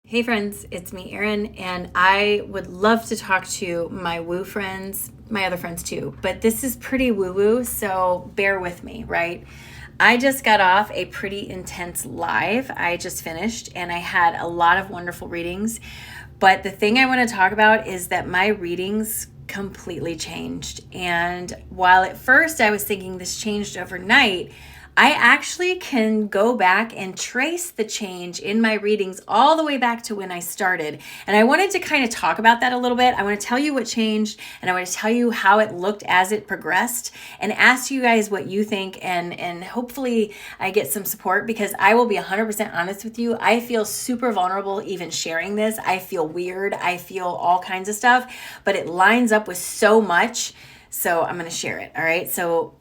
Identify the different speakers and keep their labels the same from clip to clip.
Speaker 1: Hey friends, it's me, Erin, and I would love to talk to my woo friends, my other friends too, but this is pretty woo-woo, so bear with me, right? I just got off a pretty intense live. I just finished and I had a lot of wonderful readings, but the thing I want to talk about is that my readings completely changed. And while at first I was thinking this changed overnight, I actually can go back and trace the change in my readings all the way back to when I started. And I wanted to kind of talk about that a little bit. I want to tell you what changed, and I want to tell you how it looked as it progressed, and ask you guys what you think, and hopefully I get some support, because I will be 100% honest with you. I feel super vulnerable even sharing this. I feel weird. I feel all kinds of stuff, but it lines up with so much. So I'm going to share it. All right. So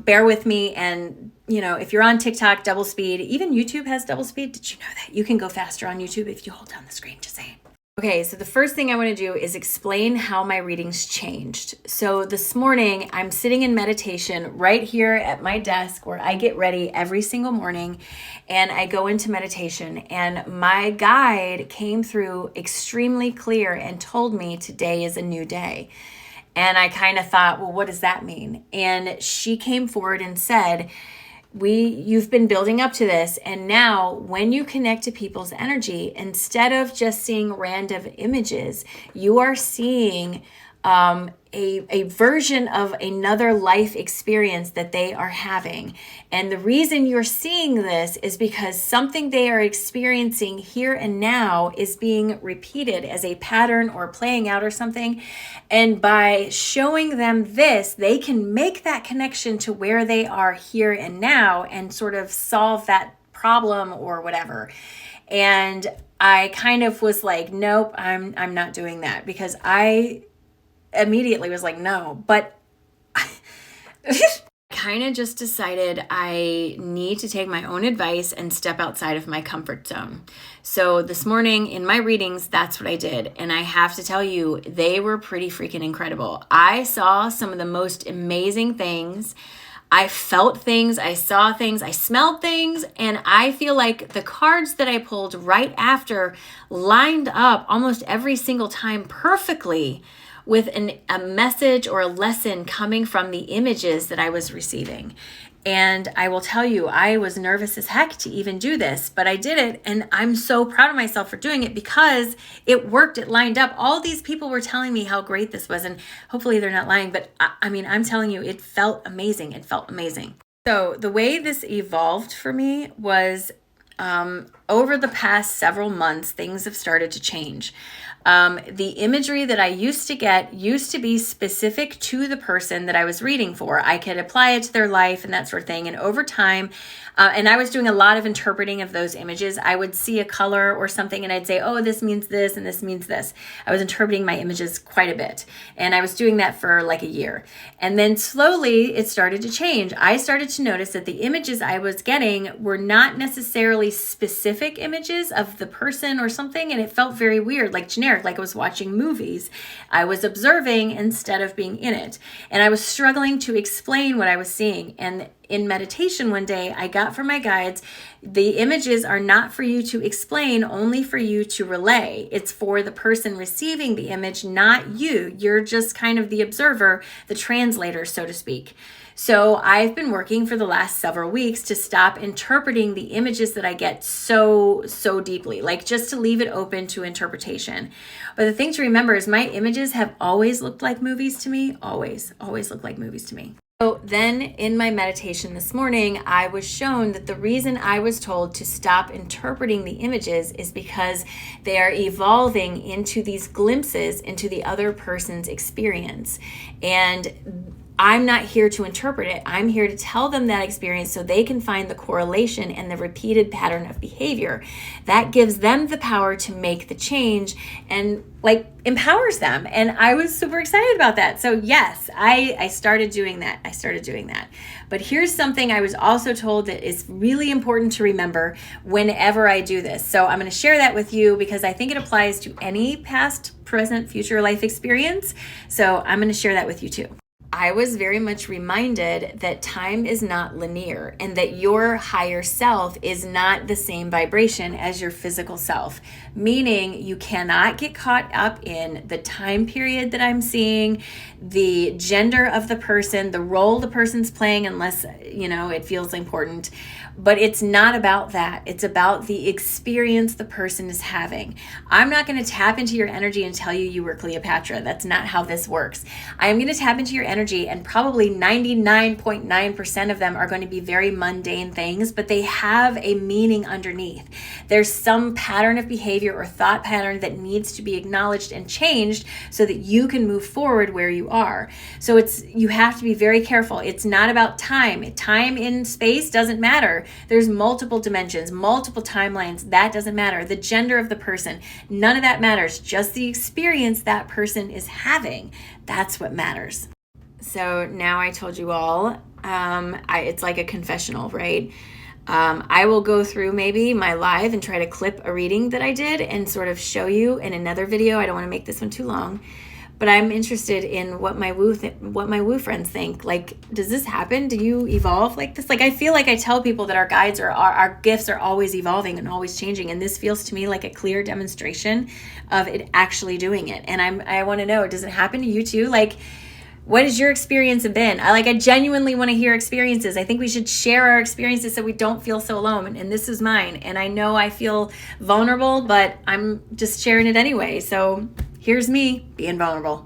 Speaker 1: bear with me. And, if you're on TikTok, double speed, even YouTube has double speed. Did you know that? You can go faster on YouTube if you hold down the screen, just saying. Okay, so the first thing I want to do is explain how my readings changed. So this morning, I'm sitting in meditation right here at my desk where I get ready every single morning, and I go into meditation, and my guide came through extremely clear and told me today is a new day. And I kind of thought, well, what does that mean? And she came forward and said, you've been building up to this. And now when you connect to people's energy, instead of just seeing random images, you are seeing a version of another life experience that they are having. And the reason you're seeing this is because something they are experiencing here and now is being repeated as a pattern or playing out or something. And by showing them this, they can make that connection to where they are here and now and sort of solve that problem or whatever. And I kind of was like, nope, I'm not doing that, because I immediately was like, no, but kind of just decided I need to take my own advice and step outside of my comfort zone. So this morning in my readings, that's what I did. And I have to tell you, they were pretty freaking incredible. I saw some of the most amazing things. I felt things, I saw things, I smelled things, and I feel like the cards that I pulled right after lined up almost every single time perfectly with a message or a lesson coming from the images that I was receiving. And I will tell you, I was nervous as heck to even do this, but I did it. And I'm so proud of myself for doing it, because it worked. It lined up. All these people were telling me how great this was. And hopefully they're not lying, but I'm telling you, it felt amazing. It felt amazing. So the way this evolved for me was over the past several months, things have started to change. The imagery that I used to get used to be specific to the person that I was reading for. I could apply it to their life and that sort of thing. And over time, and I was doing a lot of interpreting of those images. I would see a color or something and I'd say, oh, this means this and this means this. I was interpreting my images quite a bit. And I was doing that for like a year. And then slowly it started to change. I started to notice that the images I was getting were not necessarily specific images of the person or something. And it felt very weird, like generic, like I was watching movies. I was observing instead of being in it. And I was struggling to explain what I was seeing. And in meditation one day, I got from my guides, the images are not for you to explain, only for you to relay. It's for the person receiving the image, not you. You're just kind of the observer, the translator, so to speak. So I've been working for the last several weeks to stop interpreting the images that I get so deeply, like just to leave it open to interpretation. But the thing to remember is my images have always looked like movies to me, always looked like movies to me. So then in my meditation this morning, I was shown that the reason I was told to stop interpreting the images is because they are evolving into these glimpses into the other person's experience. And I'm not here to interpret it. I'm here to tell them that experience so they can find the correlation and the repeated pattern of behavior. That gives them the power to make the change and empowers them. And I was super excited about that. So yes, I started doing that. But here's something I was also told that is really important to remember whenever I do this. So I'm going to share that with you because I think it applies to any past, present, future life experience. So I'm going to share that with you too. I was very much reminded that time is not linear and that your higher self is not the same vibration as your physical self, meaning you cannot get caught up in the time period that I'm seeing, the gender of the person, the role the person's playing, unless, it feels important. But it's not about that. It's about the experience the person is having. I'm not going to tap into your energy and tell you were Cleopatra. That's not how this works. I'm going to tap into your energy, and probably 99.9% of them are going to be very mundane things, but they have a meaning underneath. There's some pattern of behavior or thought pattern that needs to be acknowledged and changed so that you can move forward where you are. So you have to be very careful. It's not about time. Time in space doesn't matter. There's multiple dimensions, multiple timelines. That doesn't matter. The gender of the person, none of that matters. Just the experience that person is having. That's what matters. So now I told you all, it's like a confessional, right? I will go through maybe my live and try to clip a reading that I did and sort of show you in another video. I don't want to make this one too long. But I'm interested in what my woo friends think. Like, does this happen? Do you evolve like this? Like, I feel like I tell people that our guides or our gifts are always evolving and always changing. And this feels to me like a clear demonstration of it actually doing it. And I want to know, does it happen to you too? Like, what has your experience been? I genuinely want to hear experiences. I think we should share our experiences so we don't feel so alone. And this is mine. And I know I feel vulnerable, but I'm just sharing it anyway. So here's me being vulnerable.